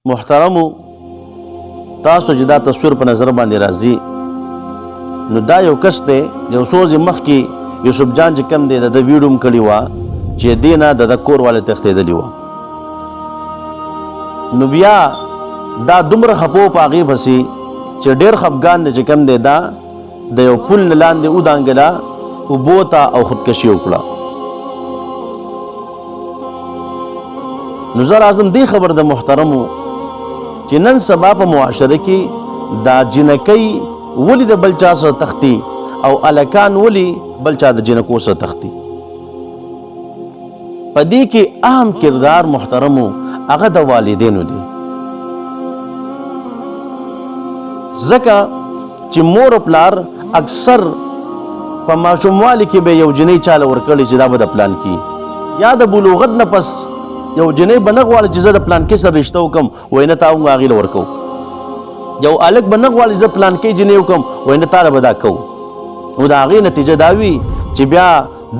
محترمو تاسو چې دا تصویر په نظر باندې راځي نو دا یو کس دی یو څو ورځې مخکې یوسف جان چې کوم دی د ویډیو هم کړې وه چې دې نه د کور والے تښتېدلي وه نو بیا دا دومره خپو په هغې پسې چې ډېر خفګان دی چې کوم دی دا د یو پل نه لاندې ودانګله اوبو ته او خودکشي وکړه نو زه راځم دې خبر د محترمو چې نن سبا په معاشره کې دا جنکۍ ولې د بل چا سره تختی او الکان ولې بل چا د جنکو سره تختی په دې کې اهم کردار محترمو هغه د والدینو دی ځکه چې مور او پلار اکثر په ماشوموالي کې به یو جنۍ چاله ورکړي چې دا به د پلان کې یا د بلوغت نه پس یو جنۍ به نه غواړي چې زه د پلان کې سره رشته وکړم وایي نه تا هم هغې له ورکوو یو هلک به نه غواړي زه پلان کې جنۍ وکړم وایي نه تا له به دا کوو نو د هغې نتیجه دا وي چې بیا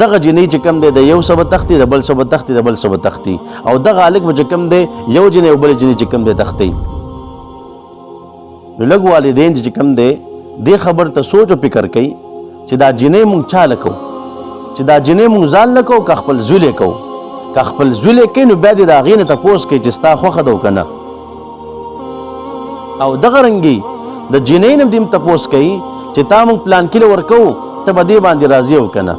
دغه جنۍ چې کوم دی د یو څه به تښتي د بل څه به تښتي د بل څه به تښتي او دغه هلک به چې کوم دی یو جنۍ او بلې جنۍ چې کوم دی تښتي نو لږ والدین چې کوم دی دې خبر ته سوچ او فکر کوي چې دا جنۍ مونږ چا له کوو چې دا جنۍ مونږ ځان له کوو که خپل زوی له کوو که خپل زوی له کوي نو بیا دې د هغې نه تپوس کوي چې ستا خوښه ده که نه او دغه رنګې د جنۍ نه دې هم تپوس کوي چې تا مونږ پلان کې له ورکوو ته به دې باندې راضي او که نه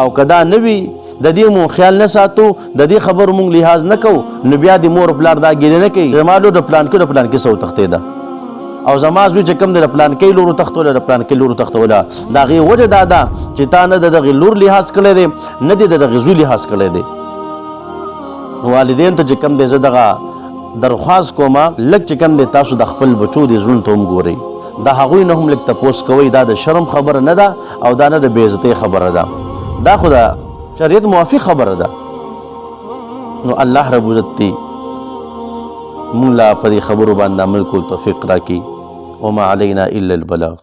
او که دا نه وي د دې مونږ خیال نه ساتو د دې خبرو مونږ لحاظ نه کوو نو بیا د مور پلار دا ګیلې نه کوي زما لور د پلان کې څه وتښتېده او زما زوی چې کوم دی د پلان کې لور وتښتوله د پلان کې لور وتښتوله د هغې وجه دا ده چې تا نه د دغې لور لحاظ کړی دی نه دې د دغې زوی لحاظ کړی دی نو والدینو ته چې کوم دی زه دغه درخواست کوم لږ چې کوم دی تاسو د خپل بچو د زړونو ته هم ګورئ د هغوی نه هم لږ تپوس کوئ دا د شرم خبره نه ده او دا نه د بېعزتۍ خبره ده دا خو د شریعت موافق خبره ده نو الله رب عزت دې مونږ لا په دې خبرو باندې عمل کول توفیق راکړي وما علینا الا البلاغ